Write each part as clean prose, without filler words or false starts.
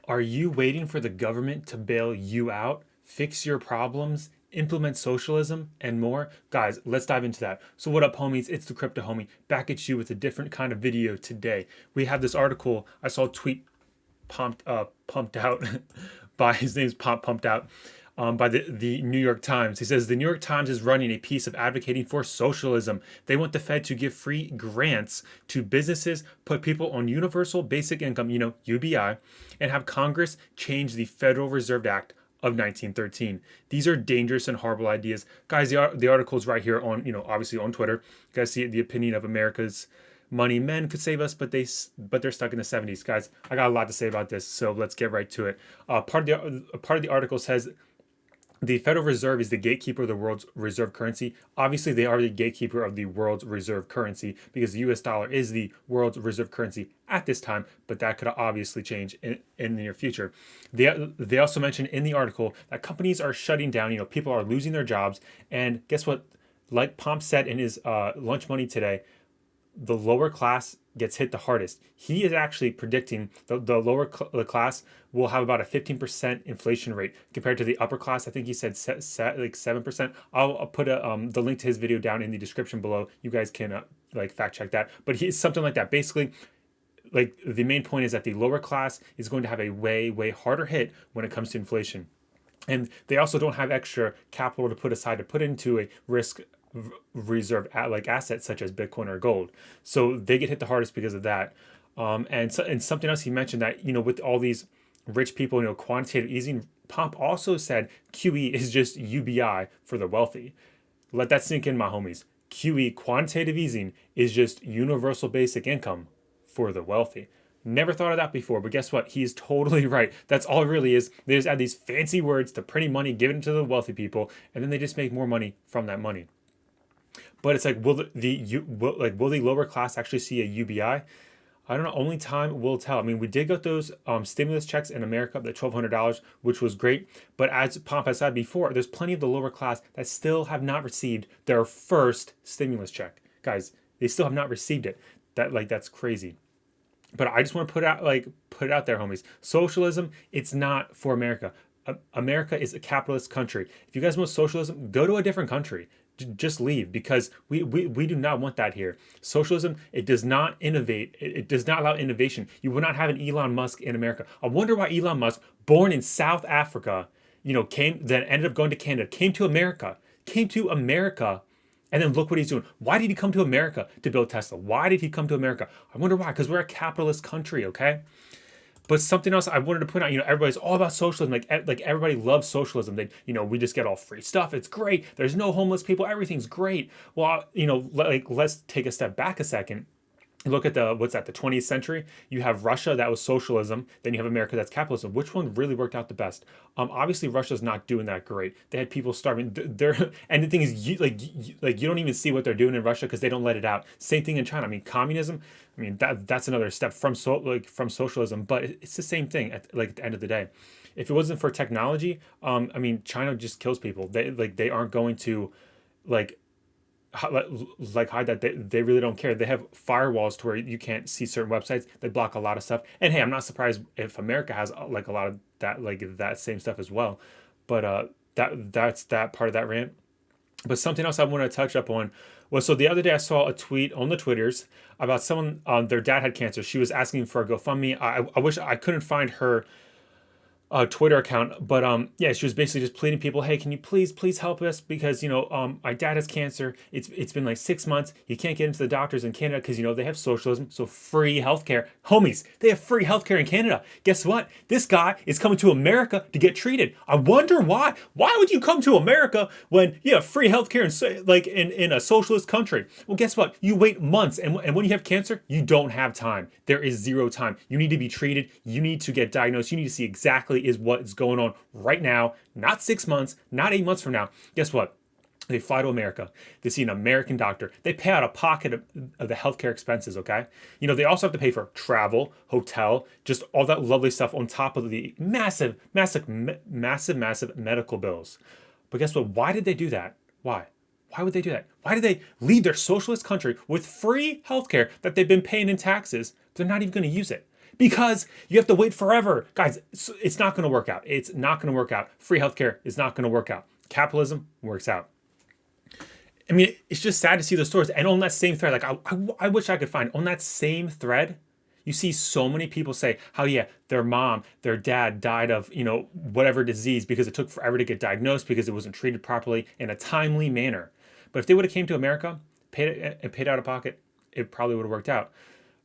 Are you waiting for the government to bail you out, fix your problems, implement socialism, and more? Guys, let's dive into that. So, what up, homies? It's the Crypto Homie back at you with a different kind of video today. We have this article. I saw a tweet pumped out by his name's Pumped Out by the New York Times. He says the New York Times is running a piece of advocating for socialism. They want the Fed to give free grants to businesses, put people on universal basic income, UBI, and have Congress change the Federal Reserve Act of 1913. These are dangerous and horrible ideas. Guys, the article is right here on, obviously on Twitter. You guys see the opinion of America's money men could save us, but they're stuck in the 70s. Guys, I got a lot to say about this, so let's get right to it. Part of the article says the Federal Reserve is the gatekeeper of the world's reserve currency. Obviously, they are the gatekeeper of the world's reserve currency because the US dollar is the world's reserve currency at this time, but that could obviously change in the near future. They also mentioned in the article that companies are shutting down, people are losing their jobs. And guess what? Like Pomp said in his lunch money today, the lower class gets hit the hardest. He is actually predicting the lower class will have about a 15% inflation rate compared to the upper class. I think he said like 7%. I'll put the link to his video down in the description below. You guys can fact check that. But he's something like that. Basically, like the main point is that the lower class is going to have a way harder hit when it comes to inflation. And they also don't have extra capital to put aside to put into a risk reserve like assets such as Bitcoin or gold. So they get hit the hardest because of that. And something else he mentioned that, with all these rich people, quantitative easing, Pomp also said QE is just UBI for the wealthy. Let that sink in, my homies. QE, quantitative easing, is just universal basic income for the wealthy. Never thought of that before, but guess what? He's totally right. That's all it really is. They just add these fancy words to printing money, give it to the wealthy people, and then they just make more money from that money. But it's like, will the lower class actually see a UBI? I don't know. Only time will tell. I mean, we did get those stimulus checks in America, the $1,200, which was great. But as Pomp has said before, there's plenty of the lower class that still have not received their first stimulus check. Guys, they still have not received it. That's crazy. But I just want to put it out there, homies. Socialism, it's not for America. America is a capitalist country. If you guys want socialism, go to a different country. Just leave, because we do not want that here. Socialism, it does not innovate. It does not allow innovation. You will not have an Elon Musk in America. I wonder why Elon Musk, born in South Africa, then ended up going to Canada, came to America, and then look what he's doing. Why did he come to America to build Tesla? Why did he come to America? I wonder why. Because we're a capitalist country, okay? But something else I wanted to point out, everybody's all about socialism. Like everybody loves socialism. They, we just get all free stuff. It's great. There's no homeless people. Everything's great. Well, let's take a step back a second. Look at the 20th century. You have Russia, that was socialism. Then you have America, that's capitalism. Which one really worked out the best? Obviously Russia's not doing that great. They had people starving. And the thing is, you don't even see what they're doing in Russia because they don't let it out. Same thing in China. I mean, communism. I mean, that's another step from socialism, but it's the same thing at the end of the day. If it wasn't for technology, I mean, China just kills people. They aren't going to like hide that. They really don't care. They have firewalls to where you can't see certain websites. They block a lot of stuff. And hey, I'm not surprised if America has a lot of that same stuff as well. But that's that part of that rant. But something else I want to touch up on was, so the other day I saw a tweet on the Twitters about someone, their dad had cancer. She was asking for a GoFundMe. I wish I couldn't find her Twitter account, but yeah, she was basically just pleading people, hey, can you please help us, because my dad has cancer. It's been like 6 months. He can't get into the doctors in Canada because they have socialism, so free healthcare. Homies, they have free healthcare in Canada. Guess what? This guy is coming to America to get treated. I wonder why. Why would you come to America when you have free healthcare in a socialist country? Well, guess what? You wait months, and when you have cancer, you don't have time. There is zero time. You need to be treated. You need to get diagnosed. You need to see exactly is what is going on right now, not 6 months, not 8 months from now. Guess what? They fly to America. They see an American doctor. They pay out a pocket of the healthcare expenses, okay? They also have to pay for travel, hotel, just all that lovely stuff on top of the massive medical bills. But guess what? Why did they do that? Why? Why would they do that? Why did they leave their socialist country with free healthcare that they've been paying in taxes? They're not even going to use it. Because you have to wait forever. Guys, it's not going to work out. It's not going to work out. Free healthcare is not going to work out. Capitalism works out. I mean, it's just sad to see those stories. And on that same thread, like I wish I could find on that same thread, you see so many people say how, yeah, their mom, their dad died of, whatever disease because it took forever to get diagnosed because it wasn't treated properly in a timely manner. But if they would have came to America, paid out of pocket, it probably would have worked out.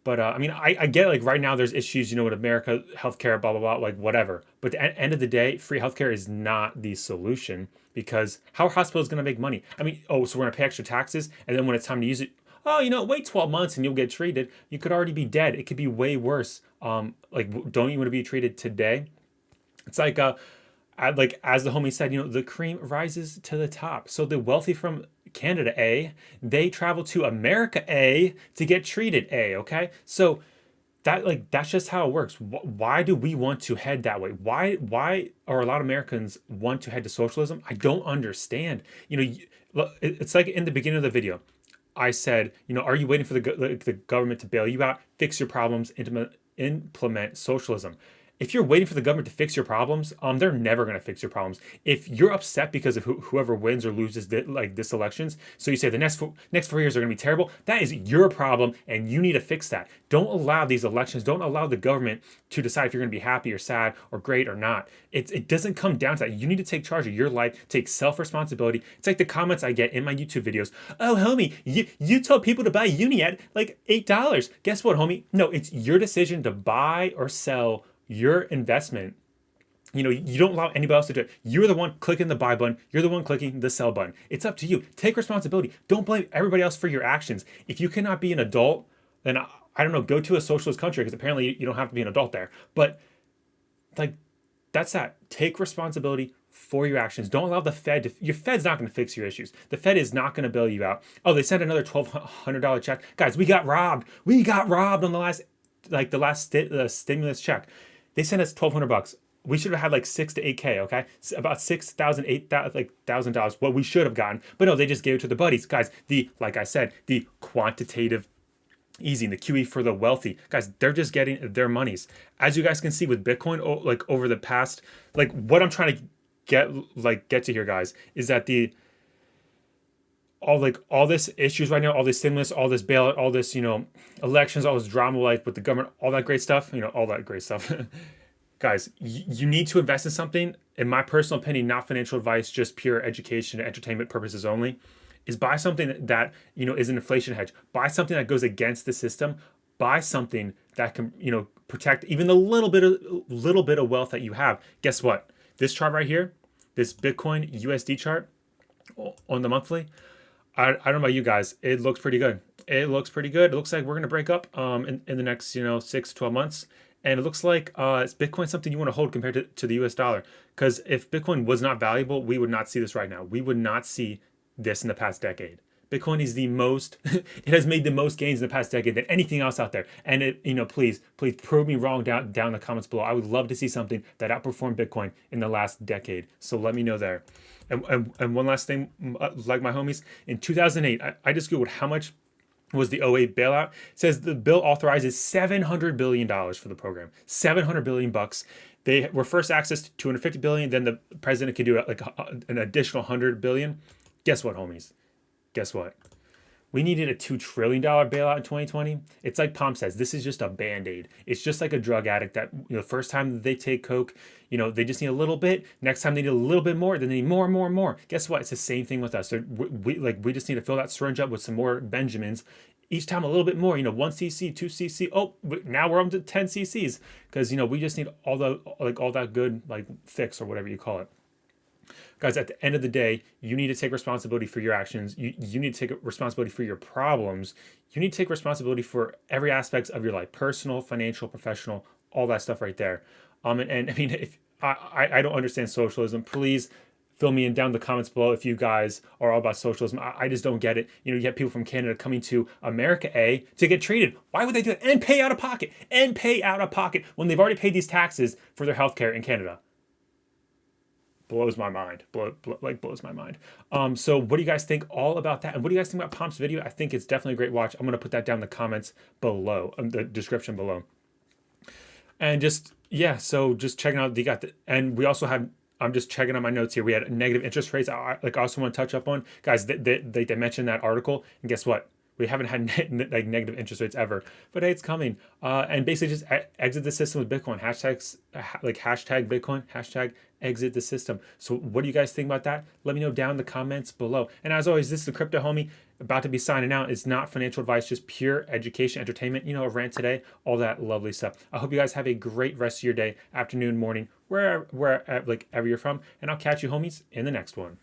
But I mean, I get like right now there's issues, with America, healthcare, blah, blah, blah, like whatever. But at the end of the day, free healthcare is not the solution because how are hospitals going to make money? I mean, so we're going to pay extra taxes and then when it's time to use it, wait 12 months and you'll get treated. You could already be dead. It could be way worse. Don't you want to be treated today? It's like, as the homie said, the cream rises to the top. So the wealthy from Canada, they travel to America, to get treated, okay? So that's just how it works. Why do we want to head that way? Why are a lot of Americans want to head to socialism? I don't understand. It's like in the beginning of the video, I said, are you waiting for the government to bail you out, fix your problems, implement socialism? If you're waiting for the government to fix your problems, they're never going to fix your problems. If you're upset because of whoever wins or loses this elections, so you say the next 4 years are going to be terrible, that is your problem and you need to fix that. Don't allow these elections, don't allow the government to decide if you're going to be happy or sad or great or not. It doesn't come down to that. You need to take charge of your life, take self-responsibility. It's like the comments I get in my YouTube videos. Oh, homie, you told people to buy uni at like $8. Guess what, homie? No, it's your decision to buy or sell your investment. You don't allow anybody else to do it. You're the one clicking the buy button. You're the one clicking the sell button. It's up to you. Take responsibility. Don't blame everybody else for your actions. If you cannot be an adult, then I don't know, go to a socialist country because apparently you don't have to be an adult there. But that's that. Take responsibility for your actions. Don't allow the Fed your Fed's not going to fix your issues. The Fed is not going to bail you out. Oh, they sent another $1,200 check. Guys, we got robbed. We got robbed on the last stimulus check. They sent us $1,200. We should have had like 6 to 8K, okay? About $6,000, $8,000, what we should have gotten. But no, they just gave it to the buddies. Guys, like I said, the quantitative easing, the QE for the wealthy. Guys, they're just getting their monies. As you guys can see with Bitcoin, over the past, what I'm trying to get to here, guys, is that all this issues right now, all this stimulus, all this bailout, all this, elections, all this drama with the government, all that great stuff, all that great stuff. Guys, you need to invest in something, in my personal opinion, not financial advice, just pure education and entertainment purposes only, is buy something that, is an inflation hedge. Buy something that goes against the system. Buy something that can, protect even the little bit of wealth that you have. Guess what? This chart right here, this Bitcoin USD chart on the monthly, I don't know about you guys. It looks pretty good. It looks pretty good. It looks like we're going to break up in the next 6 to 12 months. And it looks like is Bitcoin something you want to hold compared to the US dollar? Because if Bitcoin was not valuable, we would not see this right now. We would not see this in the past decade. Bitcoin is the most, it has made the most gains in the past decade than anything else out there. And please prove me wrong down in the comments below. I would love to see something that outperformed Bitcoin in the last decade. So let me know there. And one last thing, like my homies, in 2008, I just Googled how much was the '08 bailout. It says the bill authorizes $700 billion for the program. $700 billion bucks. They were first accessed to $250 billion. Then the president could do an additional $100 billion. Guess what, homies? Guess what? We needed a $2 trillion bailout in 2020. It's like Pomp says, this is just a Band-Aid. It's just like a drug addict that, the first time they take Coke, they just need a little bit. Next time they need a little bit more, then they need more and more and more. Guess what? It's the same thing with us. We just need to fill that syringe up with some more Benjamins. Each time a little bit more, 1 cc, 2 cc. Oh, now we're up to 10 cc's because, we just need all that good fix or whatever you call it. Guys, at the end of the day, you need to take responsibility for your actions. You need to take responsibility for your problems. You need to take responsibility for every aspect of your life, personal, financial, professional, all that stuff right there. And I mean, if I don't understand socialism, please fill me in down in the comments below if you guys are all about socialism. I just don't get it. You get people from Canada coming to America to get treated. Why would they do that? And pay out of pocket. When they've already paid these taxes for their healthcare in Canada. Blows my mind. Blows my mind. So what do you guys think all about that? And what do you guys think about Pomp's video? I think it's definitely a great watch. I'm going to put that down in the comments below, the description below. And just yeah, so just checking out, they got the, and we also had. I'm just checking on my notes here. We had negative interest rates. I also want to touch up on, guys. They mentioned that article, and guess what? We haven't had like negative interest rates ever, but hey, it's coming. And basically just exit the system with Bitcoin. Hashtags like hashtag Bitcoin, hashtag exit the system. So what do you guys think about that? Let me know down in the comments below. And as always, this is the Crypto Homie about to be signing out. It's not financial advice, just pure education, entertainment, a rant today, all that lovely stuff. I hope you guys have a great rest of your day, afternoon, morning, wherever like ever you're from, and I'll catch you homies in the next one.